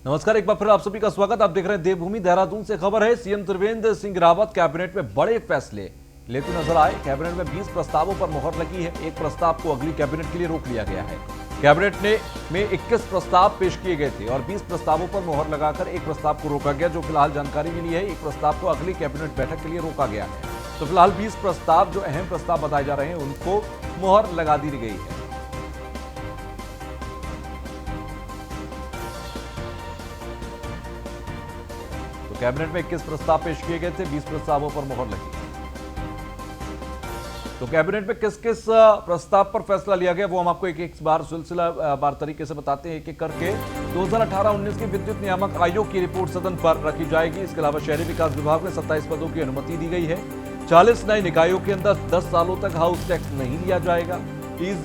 नमस्कार, एक बार फिर आप सभी का स्वागत। आप देख रहे हैं देवभूमि। देहरादून से खबर है, सीएम त्रिवेंद्र सिंह रावत कैबिनेट में बड़े फैसले लेते नजर आए। कैबिनेट में 20 प्रस्तावों पर मुहर लगी है। एक प्रस्ताव को अगली कैबिनेट के लिए रोक लिया गया है। कैबिनेट में 21 प्रस्ताव पेश किए गए थे और 20 प्रस्तावों पर मुहर लगाकर एक प्रस्ताव को रोका गया, जो फिलहाल जानकारी मिली है। एक प्रस्ताव को अगली कैबिनेट बैठक के लिए रोका गया है। तो फिलहाल 20 प्रस्ताव जो अहम प्रस्ताव बताए जा रहे हैं उनको मुहर लगा दी गई है। कैबिनेट में 21 प्रस्ताव पेश किए गए थे, 20 प्रस्तावों पर मुहर लगी। तो कैबिनेट में किस किस प्रस्ताव पर फैसला लिया गया वो हम आपको एक बार सिलसिलावार तरीके से बताते हैं, एक एक करके। 2018-19 की विद्युत नियामक आयोग की रिपोर्ट सदन पर रखी जाएगी। इसके अलावा शहरी विकास विभाग में 27 पदों की अनुमति दी गई है। 40 नए निकायों के अंदर 10 सालों तक हाउस टैक्स नहीं लिया जाएगा। ईज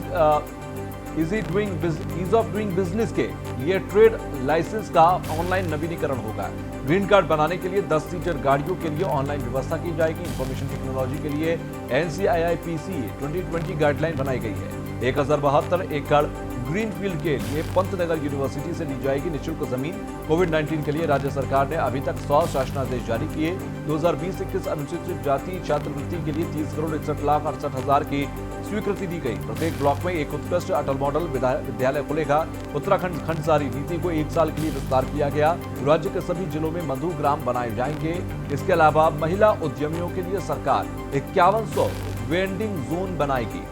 ऑफ डूइंग बिजनेस के लिए ट्रेड लाइसेंस का ऑनलाइन नवीनीकरण होगा। ग्रीन कार्ड बनाने के लिए 10 सीटर गाड़ियों के लिए ऑनलाइन व्यवस्था की जाएगी। इंफॉर्मेशन टेक्नोलॉजी के लिए NCIIPC 2020 गाइडलाइन बनाई गई है। 1072 एकड़ ग्रीनफील्ड के लिए पंतनगर यूनिवर्सिटी से ली जाएगी निःशुल्क जमीन। कोविड-19 के लिए राज्य सरकार ने अभी तक 100 शासनादेश जारी किए। 2020-21 अनुसूचित जाति छात्रवृत्ति के लिए 30,61,68,000 की स्वीकृति दी गई। प्रत्येक ब्लॉक में एक उत्कृष्ट अटल मॉडल विद्यालय खुलेगा। उत्तराखंड खंडसारी नीति को 1 साल के लिए विस्तार किया गया। राज्य के सभी जिलों में मधु ग्राम बनाए जाएंगे। इसके अलावा महिला उद्यमियों के लिए सरकार 5100 वेंडिंग जोन बनाएगी।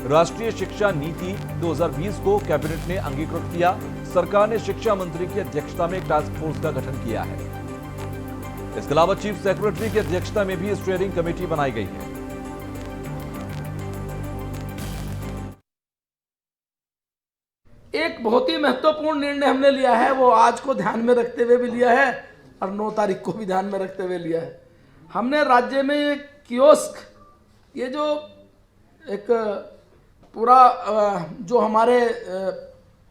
राष्ट्रीय शिक्षा नीति 2020 को कैबिनेट ने अंगीकृत किया। सरकार ने शिक्षा मंत्री की अध्यक्षता में एक टास्क फोर्स का गठन किया है। इसके अलावा चीफ सेक्रेटरी की अध्यक्षता में भी स्टीयरिंग कमेटी बनाई गई है। एक बहुत ही महत्वपूर्ण निर्णय हमने लिया है, वो आज को ध्यान में रखते हुए भी लिया है और 9 तारीख को भी ध्यान में रखते हुए लिया है। हमने राज्य में ये कियोस्क, ये जो एक पूरा जो हमारे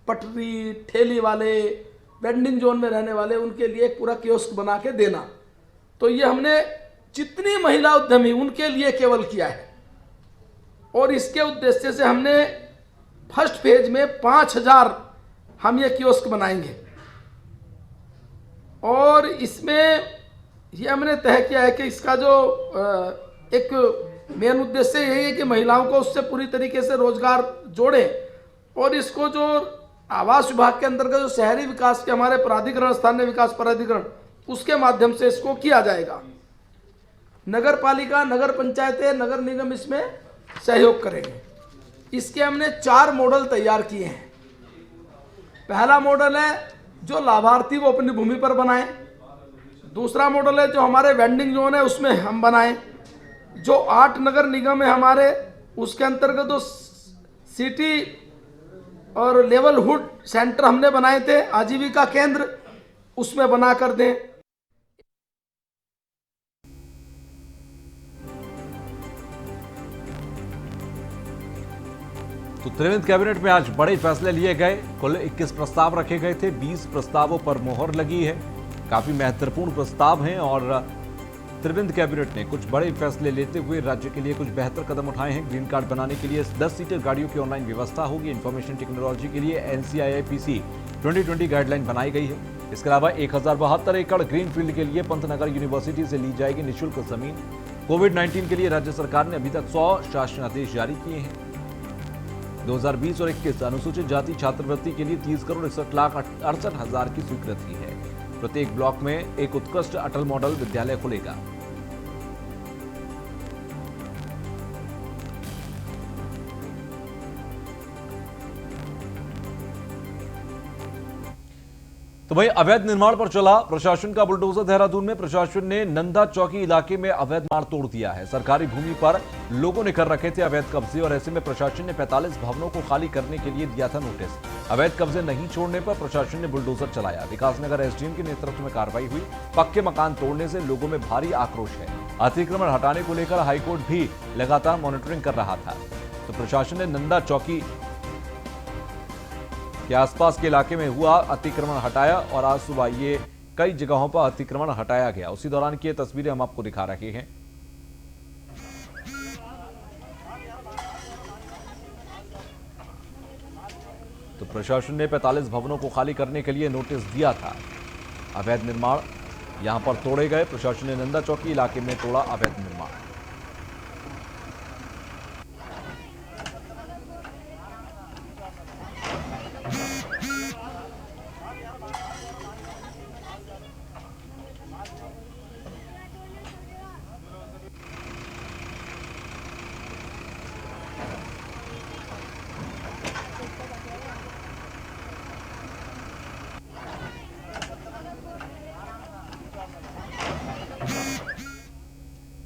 पटरी ठेली वाले वेंडिंग जोन में रहने वाले उनके लिए एक पूरा कियोस्क बना के देना, तो ये हमने जितनी महिला उद्यमी उनके लिए केवल किया है। और इसके उद्देश्य से हमने फर्स्ट फेज में 5000 हम ये कियोस्क बनाएंगे और इसमें ये हमने तय किया है कि इसका जो एक मेन उद्देश्य यही है कि महिलाओं को उससे पूरी तरीके से रोजगार जोड़ें। और इसको जो आवास विभाग के अंतर्गत जो शहरी विकास के हमारे प्राधिकरण, स्थानीय विकास प्राधिकरण, उसके माध्यम से इसको किया जाएगा। नगर पालिका, नगर पंचायतें, नगर निगम इसमें सहयोग करेंगे। इसके हमने 4 मॉडल तैयार किए हैं। पहला मॉडल है जो लाभार्थी वो अपनी भूमि पर बनाएं। दूसरा मॉडल है जो हमारे वेंडिंग जोन है उसमें हम बनाएं। जो 8 नगर निगम है हमारे, उसके अंतर्गत जो सिटी और लेवलहुड सेंटर हमने बनाए थे, आजीविका केंद्र, उसमें बना कर दें। तो त्रिवेंद्र कैबिनेट में आज बड़े फैसले लिए गए। कुल 21 प्रस्ताव रखे गए थे, 20 प्रस्तावों पर मुहर लगी है। काफी महत्वपूर्ण प्रस्ताव हैं और त्रिवेंद्र कैबिनेट ने कुछ बड़े फैसले लेते हुए राज्य के लिए कुछ बेहतर कदम उठाए हैं। ग्रीन कार्ड बनाने के लिए 10 सीटर गाड़ियों की ऑनलाइन व्यवस्था होगी। इंफॉर्मेशन टेक्नोलॉजी के लिए NCIIPC 2020 गाइडलाइन बनाई गई है। इसके अलावा 1072 एकड़ ग्रीनफील्ड के लिए पंतनगर यूनिवर्सिटी से ली जाएगी निःशुल्क जमीन। कोविड-19 के लिए राज्य सरकार ने अभी तक 100 शासनादेश जारी किए हैं। 2020 और 21 अनुसूचित जाति छात्रवृत्ति के लिए 30,61,68,000 की स्वीकृति है। प्रत्येक ब्लॉक में एक उत्कृष्ट अटल मॉडल विद्यालय खुलेगा। तो भाई, अवैध निर्माण पर चला प्रशासन का बुलडोजर। देहरादून में प्रशासन ने नंदा चौकी इलाके में अवैध मार तोड़ दिया है। सरकारी भूमि पर लोगों ने कर रखे थे अवैध कब्जे और ऐसे में प्रशासन ने 45 भवनों को खाली करने के लिए दिया था नोटिस। अवैध कब्जे नहीं छोड़ने पर प्रशासन ने बुलडोजर चलाया। विकासनगर SDM के नेतृत्व में कार्रवाई हुई। पक्के मकान तोड़ने से लोगों में भारी आक्रोश है। अतिक्रमण हटाने को लेकर हाईकोर्ट भी लगातार मॉनिटरिंग कर रहा था। तो प्रशासन ने नंदा चौकी के आसपास के इलाके में हुआ अतिक्रमण हटाया और आज सुबह ये कई जगहों पर अतिक्रमण हटाया गया। उसी दौरान की ये तस्वीरें हम आपको दिखा रहे हैं। तो प्रशासन ने 45 भवनों को खाली करने के लिए नोटिस दिया था। अवैध निर्माण यहां पर तोड़े गए। प्रशासन ने नंदा चौकी इलाके में तोड़ा अवैध निर्माण।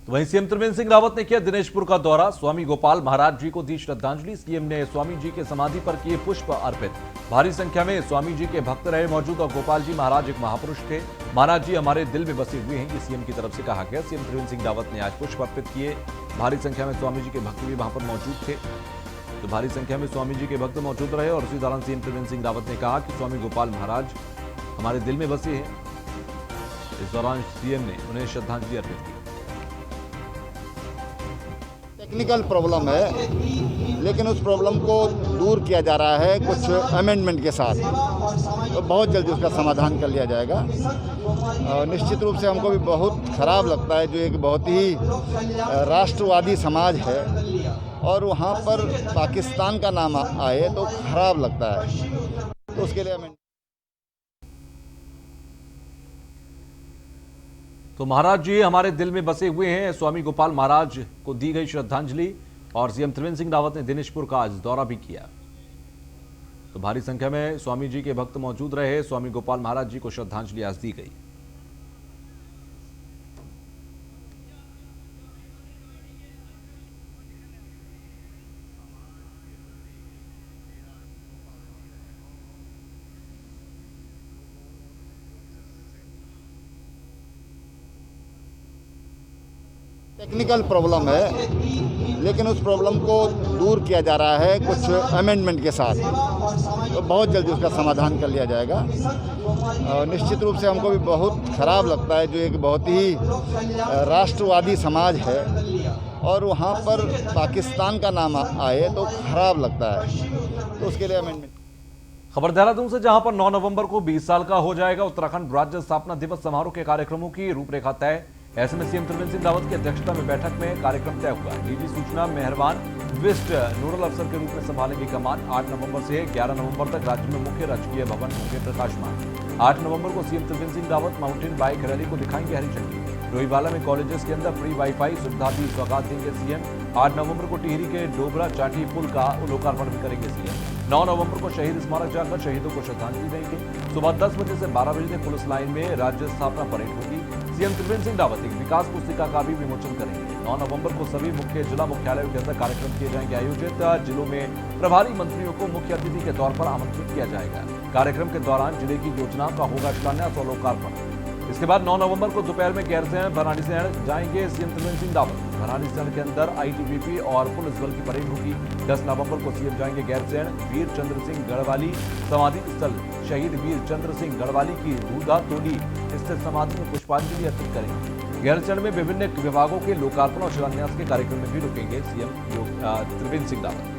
तो वहीं सीएम त्रिवेंद्र सिंह रावत ने किया दिनेशपुर का दौरा। स्वामी गोपाल महाराज जी को दी श्रद्धांजलि। सीएम ने स्वामी जी के समाधि पर किए पुष्प अर्पित। भारी संख्या में स्वामी जी के भक्त रहे मौजूद और गोपाल जी महाराज एक महापुरुष थे। महाराज जी हमारे दिल में बसे हुए हैं, ये सीएम की तरफ से कहा गया। सीएम त्रिवेंद्र सिंह रावत ने आज पुष्प अर्पित किए। भारी संख्या में स्वामी जी के भक्त भी वहां पर मौजूद थे। तो भारी संख्या में स्वामी जी के भक्त मौजूद रहे और उसी दौरान सीएम त्रिवेंद्र सिंह रावत ने कहा कि स्वामी गोपाल महाराज हमारे दिल में बसे हैं। इस दौरान सीएम ने उन्हें श्रद्धांजलि अर्पित की। टेक्निकल प्रॉब्लम है, लेकिन उस प्रॉब्लम को दूर किया जा रहा है कुछ अमेंडमेंट के साथ, तो बहुत जल्दी उसका समाधान कर लिया जाएगा। निश्चित रूप से हमको भी बहुत खराब लगता है, जो एक बहुत ही राष्ट्रवादी समाज है और वहाँ पर पाकिस्तान का नाम आए तो खराब लगता है, तो उसके लिए अमेंडमेंट। तो महाराज जी हमारे दिल में बसे हुए हैं। स्वामी गोपाल महाराज को दी गई श्रद्धांजलि और सीएम त्रिवेंद्र सिंह रावत ने दिनेशपुर का आज दौरा भी किया। तो भारी संख्या में स्वामी जी के भक्त मौजूद रहे। स्वामी गोपाल महाराज जी को श्रद्धांजलि आज दी गई। टेक्निकल प्रॉब्लम है, लेकिन उस प्रॉब्लम को दूर किया जा रहा है कुछ अमेंडमेंट के साथ, तो बहुत जल्दी उसका समाधान कर लिया जाएगा। निश्चित रूप से हमको भी बहुत खराब लगता है, जो एक बहुत ही राष्ट्रवादी समाज है और वहाँ पर पाकिस्तान का नाम आए तो खराब लगता है, तो उसके लिए अमेंडमेंट। खबर देहरादून से, जहां पर 9 नवंबर को 20 साल का हो जाएगा उत्तराखंड राज्य स्थापना दिवस समारोह के कार्यक्रमों की रूपरेखा तय। ऐसे में सीएम त्रिवेंद्र सिंह रावत की अध्यक्षता में बैठक में कार्यक्रम तय हुआ। डीजी सूचना मेहरबान वेस्ट नोडल अफसर के रूप में संभालेंगे कमान। 8 नवंबर से 11 नवंबर तक राज्य में मुख्य राजकीय भवन होंगे प्रकाशमान। 8 नवंबर को CM Trivendra Singh Rawat mountain bike rally को दिखाएंगे हरी झंडी। डोईवाला में कॉलेजेस के अंदर फ्री वाईफाई सुविधा भी सौगात देंगे सीएम। 8 नवंबर को टिहरी के डोबरा चाटी पुल का लोकार्पण भी करेंगे सीएम। 9 नवंबर को शहीद स्मारक जाकर शहीदों को श्रद्धांजलि देंगे। सुबह 10 बजे से 12 बजे तक पुलिस लाइन में राज्य स्थापना परेड होगी। सीएम त्रिवेंद्र सिंह रावत एक विकास पुस्तिका का भी विमोचन करेंगे। 9 नवंबर को सभी मुख्य जिला मुख्यालयों के अंदर कार्यक्रम किए जाएंगे आयोजित। जिलों में प्रभारी मंत्रियों को मुख्य अतिथि के तौर पर आमंत्रित किया जाएगा। कार्यक्रम के दौरान जिले की योजनाओं का होगा शिलान्यास और लोकार्पण। इसके बाद 9 नवंबर को दोपहर में गैरसैंण भराड़ीसैंण जाएंगे सीएम त्रिवेंद्र सिंह रावत। भराड़ीसैंण के अंदर आईटीबीपी और पुलिस बल की परेड होगी। 10 नवंबर को सीएम जाएंगे गैरसैंण। वीर चंद्र सिंह गढ़वाली समाधि स्थल शहीद वीर चंद्र सिंह गढ़वाली की दूधा टोली स्थित समाधि में पुष्पांजलि अर्पित करेंगे। गैरसैंण में विभिन्न विभागों के लोकार्पण और शिलान्यास के कार्यक्रम में भी रुकेंगे सीएम त्रिवेंद्र सिंह रावत।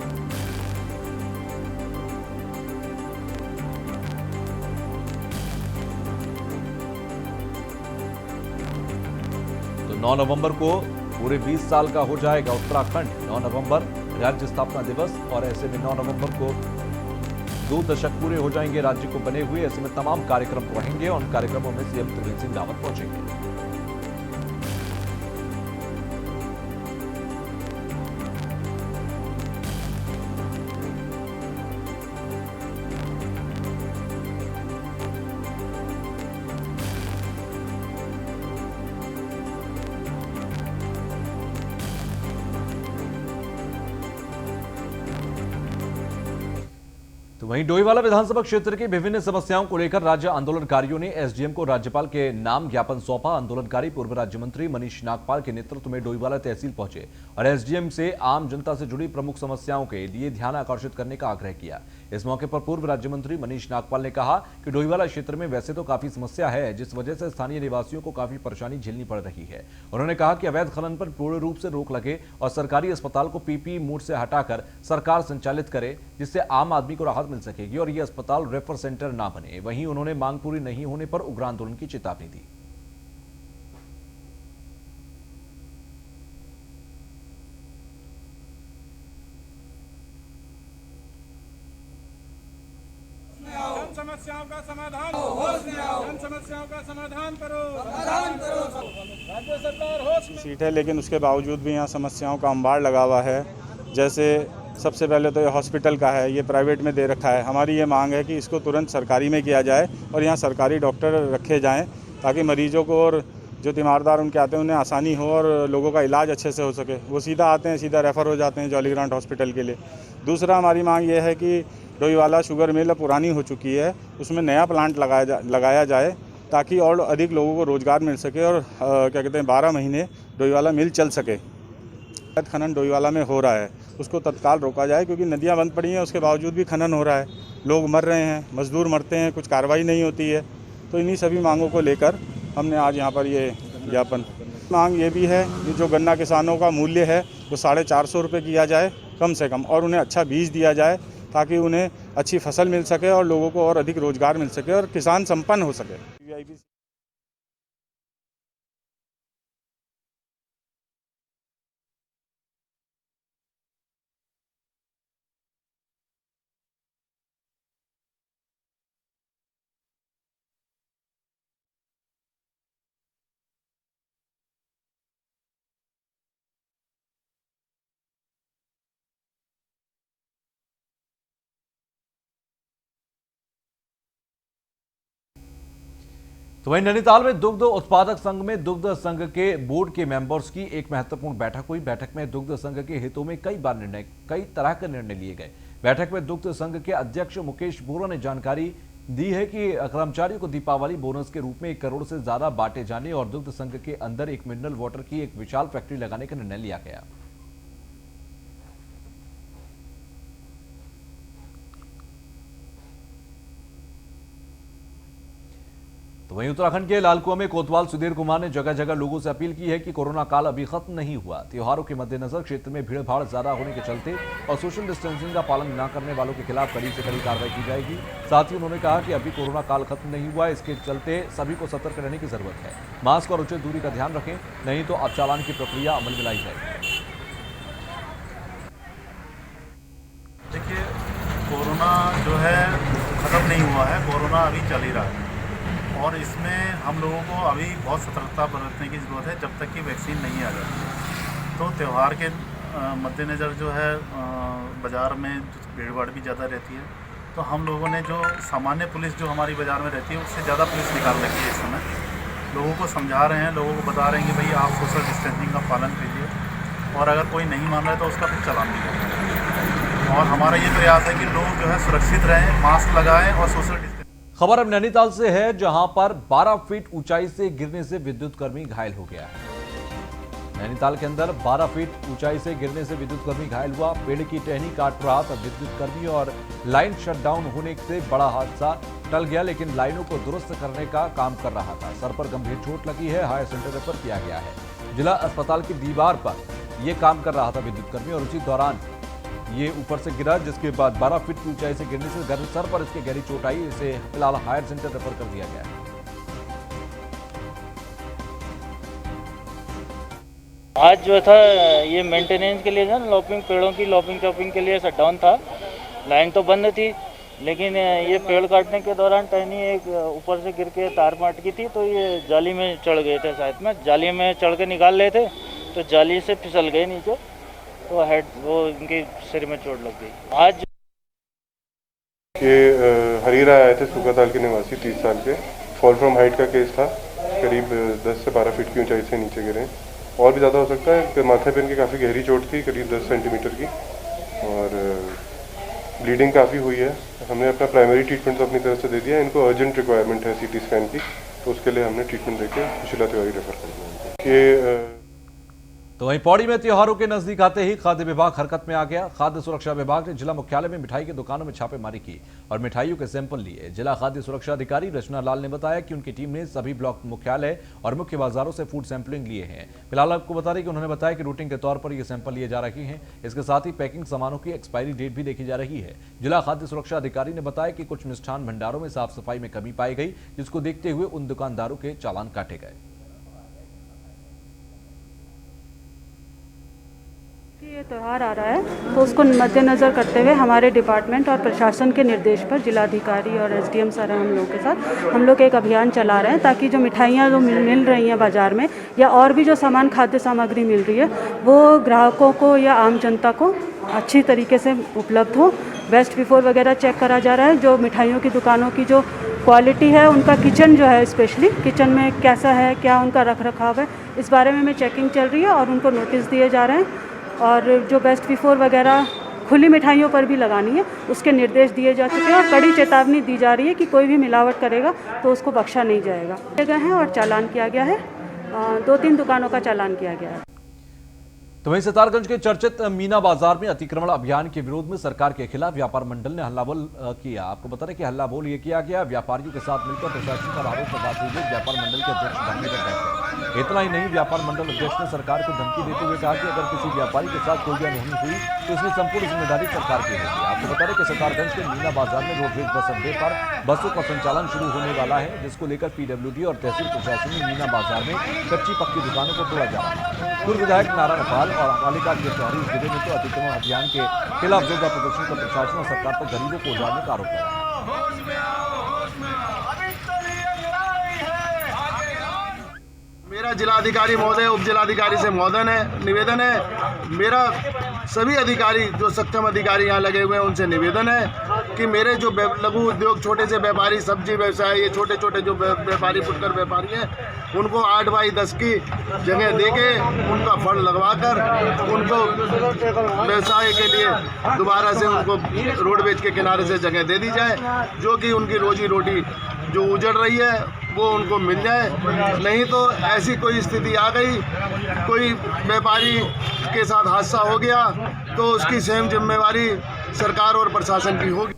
तो 9 नवंबर को पूरे 20 साल का हो जाएगा उत्तराखंड। 9 नवंबर राज्य स्थापना दिवस और ऐसे में 9 नवंबर को 2 दशक पूरे हो जाएंगे राज्य को बने हुए। ऐसे में तमाम कार्यक्रम रहेंगे और उन कार्यक्रमों में सीएम त्रिवेंद्र सिंह रावत पहुंचेंगे। तो वहीं डोईवाला विधानसभा क्षेत्र की विभिन्न समस्याओं को लेकर राज्य आंदोलनकारियों ने एसडीएम को राज्यपाल के नाम ज्ञापन सौंपा। आंदोलनकारी पूर्व राज्य मंत्री मनीष नागपाल के नेतृत्व में डोईवाला तहसील पहुंचे और एसडीएम से आम जनता से जुड़ी प्रमुख समस्याओं के लिए ध्यान आकर्षित करने का आग्रह किया। इस मौके पर पूर्व राज्य मंत्री मनीष नागपाल ने कहा कि डोईवाला क्षेत्र में वैसे तो काफी समस्या है, जिस वजह से स्थानीय निवासियों को काफी परेशानी झेलनी पड़ रही है। उन्होंने कहा कि अवैध खनन पर पूर्ण रूप से रोक लगे और सरकारी अस्पताल को पीपीई मोड से हटाकर सरकार संचालित करे, जिससे आम आदमी को राहत मिल सकेगी और ये अस्पताल रेफर सेंटर ना बने। वहीं उन्होंने मांग पूरी नहीं होने पर उग्र आंदोलन की चेतावनी दी। समस्याओं का समाधान जन समस्याओं का समाधान करो। राज्य सरकार होश में सीट है, लेकिन उसके बावजूद भी यहाँ समस्याओं का अंबार लगा हुआ है। जैसे सबसे पहले तो ये हॉस्पिटल का है, ये प्राइवेट में दे रखा है। हमारी ये मांग है कि इसको तुरंत सरकारी में किया जाए और यहाँ सरकारी डॉक्टर रखे जाएं, ताकि मरीजों को और जो तीमारदार उनके आते हैं उन्हें आसानी हो और लोगों का इलाज अच्छे से हो सके। वो सीधा आते हैं, सीधा रेफ़र हो जाते हैं जॉली ग्रांट हॉस्पिटल के लिए। दूसरा हमारी मांग ये है कि डोईवाला शुगर मिल पुरानी हो चुकी है, उसमें नया प्लांट लगाया जाए ताकि और अधिक लोगों को रोज़गार मिल सके और क्या कहते हैं 12 महीने डोईवाला मिल चल सके। खनन डोईवाला में हो रहा है, उसको तत्काल रोका जाए, क्योंकि नदियाँ बंद पड़ी हैं, उसके बावजूद भी खनन हो रहा है, लोग मर रहे हैं, मजदूर मरते हैं, कुछ कार्रवाई नहीं होती है। तो इन्हीं सभी मांगों को लेकर हमने आज यहाँ पर ये ज्ञापन। मांग ये भी है कि जो गन्ना किसानों का मूल्य है वो 450 रुपये किया जाए कम से कम, और उन्हें अच्छा बीज दिया जाए ताकि उन्हें अच्छी फसल मिल सके और लोगों को और अधिक रोजगार मिल सके और किसान संपन्न हो सके। तो वहीं नैनीताल में दुग्ध उत्पादक संघ में दुग्ध संघ के बोर्ड के मेंबर्स की एक महत्वपूर्ण बैठक हुई। बैठक में दुग्ध संघ के हितों में कई तरह के निर्णय लिए गए। बैठक में दुग्ध संघ के अध्यक्ष मुकेश बोरा ने जानकारी दी है कि कर्मचारियों को दीपावली बोनस के रूप में 1 करोड़ से ज्यादा बांटे जाने और दुग्ध संघ के अंदर एक मिनरल वाटर की एक विशाल फैक्ट्री लगाने का निर्णय लिया गया। तो वहीं उत्तराखंड के लालकुआं में कोतवाल सुधीर कुमार ने जगह जगह लोगों से अपील की है कि कोरोना काल अभी खत्म नहीं हुआ। त्योहारों के मद्देनजर क्षेत्र में भीड़ भाड़ ज्यादा होने के चलते और सोशल डिस्टेंसिंग का पालन न करने वालों के खिलाफ कड़ी से कड़ी कार्रवाई की जाएगी। साथ ही उन्होंने कहा कि अभी कोरोना काल खत्म नहीं हुआ, इसके चलते सभी को सतर्क रहने की जरूरत है। मास्क और उचित दूरी का ध्यान रखें, नहीं तो अब चालान की प्रक्रिया अमल में लाई जाएगी। देखिए, कोरोना जो है खत्म नहीं हुआ है, कोरोना अभी चल ही रहा है और इसमें हम लोगों को अभी बहुत सतर्कता बरतने की ज़रूरत है जब तक कि वैक्सीन नहीं आ जाती। तो त्यौहार के मद्देनज़र जो है बाज़ार में भीड़ भाड़ भी ज़्यादा रहती है, तो हम लोगों ने जो सामान्य पुलिस जो हमारी बाज़ार में रहती है उससे ज़्यादा पुलिस निकाल रखी है। इस समय लोगों को समझा रहे हैं, लोगों को बता रहे हैं कि भाई आप सोशल डिस्टेंसिंग का पालन कीजिए और अगर कोई नहीं मान रहा है तो उसका फिर चालान भी करें। और हमारा ये प्रयास है कि लोग जो है सुरक्षित रहें, मास्क लगाएँ और सोशल डिस्टेंसिंग। खबर अब नैनीताल से है, जहां पर 12 फीट ऊंचाई से गिरने से विद्युत कर्मी घायल हो गया है। नैनीताल के अंदर 12 फीट ऊंचाई से गिरने से विद्युत कर्मी घायल हुआ। पेड़ की टहनी काट रहा था विद्युत कर्मी और लाइन शटडाउन होने से बड़ा हादसा टल गया, लेकिन लाइनों को दुरुस्त करने का काम कर रहा था। सर पर गंभीर चोट लगी है, हायर सेंटर रेफर किया गया है। जिला अस्पताल की दीवार पर यह काम कर रहा था विद्युत कर्मी और उसी दौरान ये ऊपर से गिरा, जिसके बाद 12 फीट की ऊंचाई से गिरने से सर पर इसके गहरी चोट आई। इसे फिलहाल हायर सेंटर रेफर कर दिया गया है। आज जो था ये मेंटेनेंस के लिए था, लॉपिंग पेड़ों की लॉपिंग चॉपिंग के लिए शटडाउन था। लाइन तो बंद थी, लेकिन ये पेड़ काटने के दौरान टहनी एक ऊपर से गिर के तार पाट की थी, तो ये जाली में चढ़ गए थे। शायद में जाली में चढ़ के निकाल रहे थे तो जाली से फिसल गए नीचे, तो हेड वो इनके सिर में चोट लग गई। आज ये हरीरा आए थे सुगाताल के निवासी 30 साल के, फॉल फ्रॉम हाइट का केस था। करीब 10 से 12 फीट की ऊंचाई से नीचे गिरे, और भी ज़्यादा हो सकता है। माथे पे इनकी काफ़ी गहरी चोट थी, करीब 10 सेंटीमीटर की, और ब्लीडिंग काफ़ी हुई है। हमने अपना प्राइमरी ट्रीटमेंट तो अपनी तरफ से दे दिया। इनको अर्जेंट रिक्वायरमेंट है CT स्कैन की, तो उसके लिए हमने ट्रीटमेंट देके सुशीला तिवारी रेफर कर दिया। तो वहीं पौड़ी में त्योहारों के नजदीक आते ही खाद्य विभाग हरकत में आ गया। खाद्य सुरक्षा विभाग ने जिला मुख्यालय में मिठाई की दुकानों में छापेमारी की और मिठाइयों के सैंपल लिए। जिला खाद्य सुरक्षा अधिकारी रचना लाल ने बताया कि उनकी टीम ने सभी ब्लॉक मुख्यालय और मुख्य बाजारों से फूड सैंपलिंग लिए हैं। फिलहाल आपको बता दें कि उन्होंने बताया कि रूटीन के तौर पर ये सैंपल लिए जा रहे हैं। इसके साथ ही पैकिंग सामानों की एक्सपायरी डेट भी देखी जा रही है। जिला खाद्य सुरक्षा अधिकारी ने बताया कि कुछ मिष्ठान भंडारों में साफ सफाई में कमी पाई गई, जिसको देखते हुए उन दुकानदारों के चालान काटे गए। ये त्यौहार आ रहा है तो उसको मद्देनज़र करते हुए हमारे डिपार्टमेंट और प्रशासन के निर्देश पर जिलाधिकारी और एसडीएम सर हम लोग के साथ हम लोग एक अभियान चला रहे हैं ताकि जो मिठाइयाँ जो मिल रही हैं बाज़ार में या और भी जो सामान खाद्य सामग्री मिल रही है वो ग्राहकों को या आम जनता को अच्छी तरीके से उपलब्ध हो। बेस्ट बिफोर वगैरह चेक करा जा रहा है। जो मिठाइयों की दुकानों की जो क्वालिटी है, उनका किचन जो है, स्पेशली किचन में कैसा है, क्या उनका रख रखाव है, इस बारे में चेकिंग चल रही है और उनको नोटिस दिए जा रहे हैं। और जो बेस्ट बिफोर वगैरह खुली मिठाइयों पर भी लगानी है उसके निर्देश दिए जा चुके हैं और कड़ी चेतावनी दी जा रही है कि कोई भी मिलावट करेगा तो उसको बख्शा नहीं जाएगा। गए हैं और चालान किया गया है, 2-3 दुकानों का चालान किया गया है। तो वहीं सितारगंज के चर्चित मीना बाजार में अतिक्रमण अभियान के विरोध में सरकार के खिलाफ व्यापार मंडल ने हल्लाबोल किया। आपको बता दें कि हल्लाबोल ये किया गया व्यापारियों के साथ मिलकर प्रशासन पर आरोप लगाते हुए व्यापार मंडल के अध्यक्ष धरने पर बैठे। इतना ही नहीं, व्यापार मंडल अध्यक्ष ने सरकार को धमकी देते हुए कहा कि अगर किसी व्यापारी के साथ कोई अनहोनी हुई तो इसकी संपूर्ण जिम्मेदारी सरकार की होगी। आपको बता दें कि सितारगंज के मीना बाजार में रोडवेज बस अड्डे पर बसों का संचालन शुरू होने वाला है, जिसको लेकर पीडब्ल्यूडी और तहसील प्रशासन ने मीना बाजार में कच्ची पक्की दुकानों को तोड़ा जा रहा है। पूर्व विधायक नारायण पाल और बालिका के शहरी जिले में तो अतिक्रमण अभियान के खिलाफ जोरदार प्रदर्शन कर प्रशासन और सरकार पर गरीबों को उजाड़ने का आरोप लगाया। मेरा जिलाधिकारी महोदय, उप जिलाधिकारी से निवेदन है, मेरा सभी अधिकारी जो सक्षम अधिकारी यहाँ लगे हुए हैं उनसे निवेदन है कि मेरे जो लघु उद्योग, छोटे से व्यापारी, सब्जी व्यवसाय, ये छोटे छोटे जो व्यापारी, फुटकर व्यापारी हैं, उनको 8x10 की जगह देके उनका फंड लगवाकर उनको व्यवसाय के लिए दोबारा से उनको रोडवेज के किनारे से जगह दे दी जाए, जो कि उनकी रोजी रोटी जो उजड़ रही है वो उनको मिल जाए। नहीं तो ऐसी कोई स्थिति आ गई, कोई व्यापारी के साथ हादसा हो गया तो उसकी स्वयं जिम्मेवारी सरकार और प्रशासन की होगी।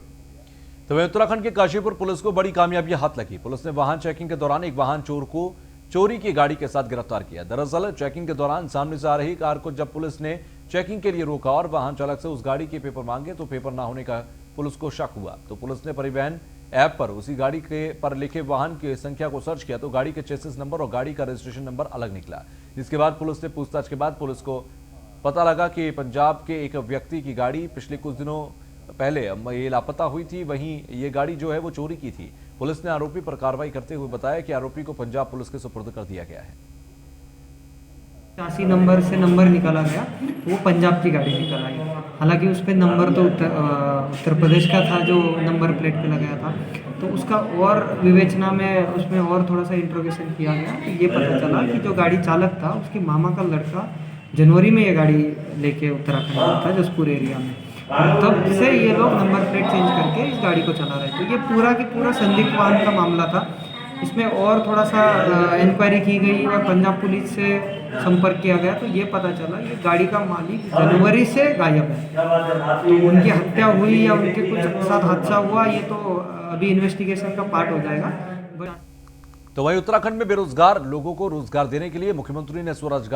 तो वहीं उत्तराखंड के काशीपुर पुलिस को बड़ी कामयाबी हाथ लगी। पुलिस ने वाहन चेकिंग के दौरान एक वाहन चोर को चोरी की गाड़ी के साथ गिरफ्तार किया। दरअसल चेकिंग के दौरान सामने से आ रही कार को जब पुलिस ने चेकिंग के लिए रोका और वाहन चालक से उस गाड़ी के पेपर मांगे तो पेपर ना होने का पुलिस को शक हुआ। तो पुलिस ने परिवहन ऐप पर उसी गाड़ी के पर लिखे वाहन की संख्या को सर्च किया तो गाड़ी के चेसिस नंबर और गाड़ी का रजिस्ट्रेशन नंबर अलग निकला। जिसके बाद पुलिस ने पूछताछ के बाद पुलिस को पता लगा कि पंजाब के एक व्यक्ति की गाड़ी पिछले कुछ दिनों पहले ये लापता हुई थी, वहीं ये गाड़ी जो है वो चोरी की थी। पुलिस ने आरोपी पर कार्रवाई करते हुए बताया कि आरोपी को पंजाब पुलिस के सुपुर्द कर दिया गया है। 85 नंबर से नंबर निकाला गया तो वो पंजाब की गाड़ी निकल आई। हालांकि उस पर नंबर तो उत्तर प्रदेश का था जो नंबर प्लेट पे लगाया था। तो उसका और विवेचना में उसमें और थोड़ा सा इंट्रोगेशन किया गया तो ये पता चला कि जो गाड़ी चालक था उसकी मामा का लड़का जनवरी में ये गाड़ी लेके उत्तराखंड आया था जसपुर एरिया में। तब से ये लोग नंबर प्लेट चेंज करके इस गाड़ी को चला रहे थे। ये पूरा की पूरा संदिग्ध वाहन का मामला था। इसमें और थोड़ा सा इंक्वायरी की गई और पंजाब पुलिस से संपर्क किया गया तो ये पता चला ये गाड़ी का मालिक जनवरी से गायब है। तो उनकी हत्या हुई या उनके कुछ साथ हादसा हुआ ये तो अभी इन्वेस्टिगेशन का पार्ट हो जाएगा। तो वहीं उत्तराखंड में बेरोजगार लोगों को रोजगार देने के लिए मुख्यमंत्री ने स्वराज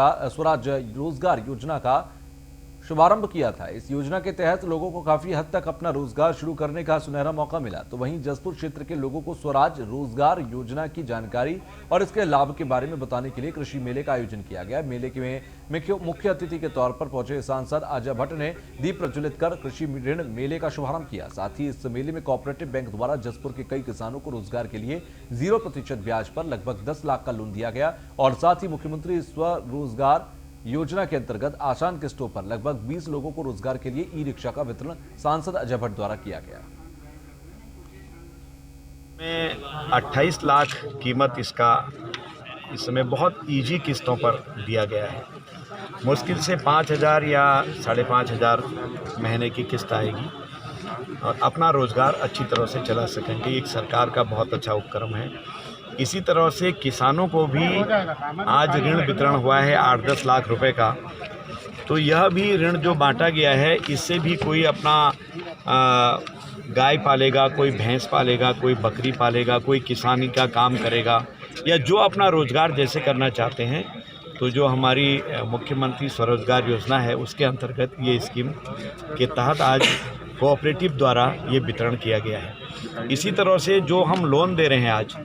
रोजगार योजना का शुभारंभ किया था। इस योजना के तहत लोगों को काफी हद तक अपना रोजगार शुरू करने का सुनहरा मौका मिला। तो वहीं जसपुर क्षेत्र के लोगों को स्वराज रोजगार योजना की जानकारी और इसके लाभ के बारे में बताने के लिए कृषि मेले का आयोजन किया गया। मेले में मुख्य अतिथि के तौर पर पहुंचे सांसद अजय भट्ट ने दीप प्रज्वलित कर कृषि ऋण मेले का शुभारंभ किया। साथ ही इस मेले में कोऑपरेटिव बैंक द्वारा जसपुर के कई किसानों को रोजगार के लिए 0% ब्याज पर लगभग 10 लाख का लोन दिया गया। और साथ ही मुख्यमंत्री स्वरोजगार योजना के अंतर्गत आसान किस्तों पर लगभग 20 लोगों को रोजगार के लिए ई रिक्शा का वितरण सांसद अजय भट्ट द्वारा किया गया। में 28 लाख कीमत इसका इस समय बहुत इजी किस्तों पर दिया गया है। मुश्किल से 5,000 या 5,500 महीने की किस्त आएगी और अपना रोजगार अच्छी तरह से चला सकेंगे। एक सरकार का बहुत अच्छा उपक्रम है। इसी तरह से किसानों को भी आज ऋण वितरण हुआ है 8-10 लाख रुपए का। तो यह भी ऋण जो बांटा गया है, इससे भी कोई अपना गाय पालेगा, कोई भैंस पालेगा, कोई बकरी पालेगा, कोई किसानी का काम करेगा, या जो अपना रोजगार जैसे करना चाहते हैं। तो जो हमारी मुख्यमंत्री स्वरोजगार योजना है, उसके अंतर्गत ये स्कीम के तहत आज कोऑपरेटिव द्वारा ये वितरण किया गया है। इसी तरह से जो हम लोन दे रहे हैं आज,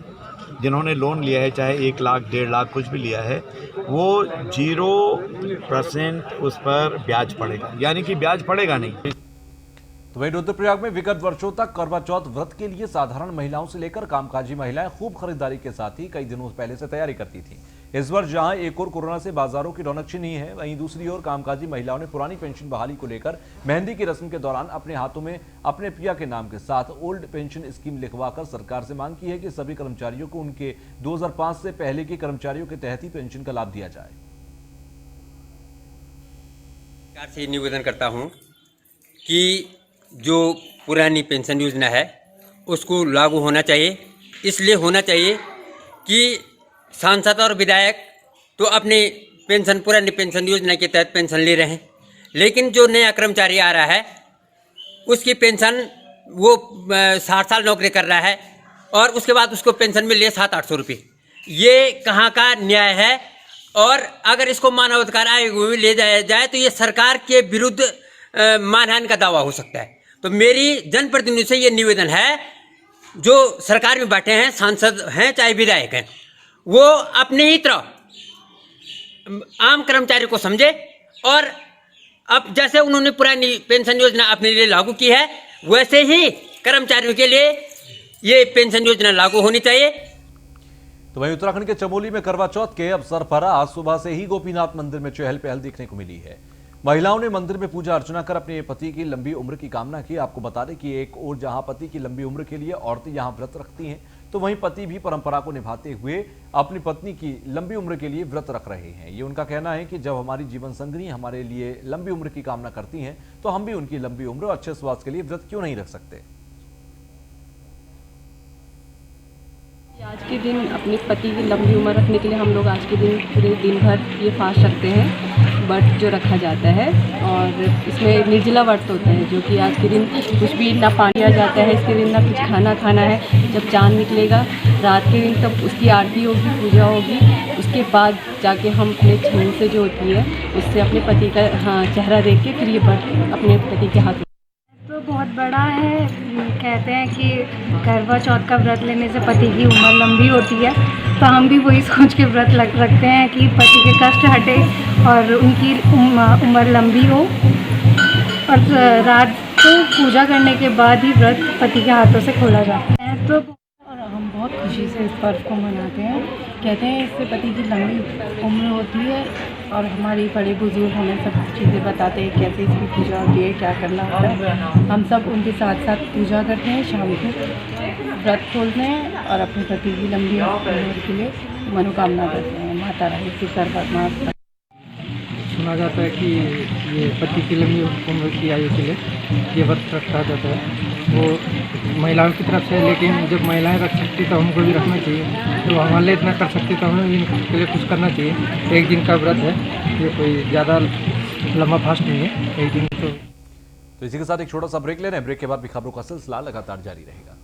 जिन्होंने लोन लिया है, चाहे 1 लाख 1.5 लाख कुछ भी लिया है, वो 0% उस पर ब्याज पड़ेगा, यानी कि ब्याज पड़ेगा नहीं। तो वहीं रुद्रप्रयाग में विगत वर्षों तक करवा चौथ व्रत के लिए साधारण महिलाओं से लेकर कामकाजी महिलाएं खूब खरीदारी के साथ ही कई दिनों पहले से तैयारी करती थी। इस वर्ष जहां एक और कोरोना से बाजारों की रौनक छिनी है, वहीं दूसरी ओर कामकाजी महिलाओं ने पुरानी पेंशन बहाली को लेकर मेहंदी की रस्म के दौरान अपने हाथों में अपने पिया के नाम के साथ ओल्ड पेंशन स्कीम लिखवाकर सरकार से मांग की है कि सभी कर्मचारियों को उनके 2005 से पहले के कर्मचारियों के तहत ही पेंशन का लाभ दिया जाए। सरकार से निवेदन करता हूं कि जो पुरानी पेंशन योजना है उसको लागू होना चाहिए। इसलिए होना चाहिए कि सांसद और विधायक तो अपने पेंशन पुरानी पेंशन योजना के तहत पेंशन ले रहे हैं, लेकिन जो नया कर्मचारी आ रहा है उसकी पेंशन वो 60 साल नौकरी कर रहा है और उसके बाद उसको पेंशन मिल रही है 700-800 रुपये। ये कहाँ का न्याय है? और अगर इसको मानवाधिकार आयोग में ले जाया जाए तो ये सरकार के विरुद्ध मानहानि का दावा हो सकता है। तो मेरी जनप्रतिनिधियों से ये निवेदन है, जो सरकार में बैठे हैं, सांसद हैं चाहे विधायक हैं, वो अपने ही तरह आम कर्मचारी को समझे और अब जैसे उन्होंने पुरानी पेंशन योजना अपने लिए लागू की है, वैसे ही कर्मचारियों के लिए ये पेंशन योजना लागू होनी चाहिए। तो वहीं उत्तराखंड के चमोली में करवा चौथ के अवसर पर आज सुबह से ही गोपीनाथ मंदिर में चहल पहल देखने को मिली है। महिलाओं ने मंदिर में पूजा अर्चना कर अपने पति की लंबी उम्र की कामना की। आपको बता दें कि एक और जहां पति की लंबी उम्र के लिए औरतें यहां व्रत रखती हैं, तो वहीं पति भी परंपरा को निभाते हुए अपनी पत्नी की लंबी उम्र के लिए व्रत रख रहे हैं। ये उनका कहना है कि जब हमारी जीवन संगिनी हमारे लिए लंबी उम्र की कामना करती हैं, तो हम भी उनकी लंबी उम्र और अच्छे स्वास्थ्य के लिए व्रत क्यों नहीं रख सकते। आज के दिन अपने पति की लंबी उम्र रखने के लिए हम लोग आज के दिन पूरे दिन भर ये फास्ट रखते हैं, व्रत जो रखा जाता है। और इसमें निर्जला व्रत होता है, जो कि आज के दिन कुछ भी ना पानी दिया जाता है, इसके दिन ना कुछ खाना खाना है। जब चांद निकलेगा रात के दिन तब उसकी आरती होगी, पूजा होगी, उसके बाद जाके हम अपने छीन से जो होती है उससे अपने पति का चेहरा देख के फिर ये व्रत अपने पति के हाथ। तो बहुत बड़ा है, कहते हैं कि करवा चौथ का व्रत लेने से पति की उम्र लंबी होती है, तो हम भी वही सोच के व्रत रखते हैं कि पति के कष्ट हटे और उनकी उम्र लंबी हो। और रात को पूजा करने के बाद ही व्रत पति के हाथों से खोला जाता है। तो और हम बहुत खुशी से इस पर्व को मनाते हैं। कहते हैं इससे पति की लंबी उम्र होती है और हमारे बड़े बुजुर्ग हमें सब चीज़ें बताते हैं कैसे इसकी पूजा होती है, क्या करना होता है। हम सब उनके साथ साथ पूजा करते हैं, शाम को व्रत खोलते हैं और अपने पति की लंबी उम्र के लिए मनोकामना करते हैं। माता रानी से सर्वनाथ। सुना जाता है कि ये पति की लंबी उम्र की आयु के लिए ये व्रत रखा जाता है, वो महिलाओं की तरफ से। लेकिन जब महिलाएं रख सकती तो हमको भी रखना चाहिए, तो हमारे लिए इतना कर सकती तो हमें भी इनके लिए कुछ करना चाहिए। एक दिन का व्रत है, ये कोई ज़्यादा लंबा फास्ट नहीं है, एक दिन। तो इसी के साथ एक छोटा सा ब्रेक ले रहे हैं। ब्रेक के बाद भी खबरों का सिलसिला लगातार जारी रहेगा।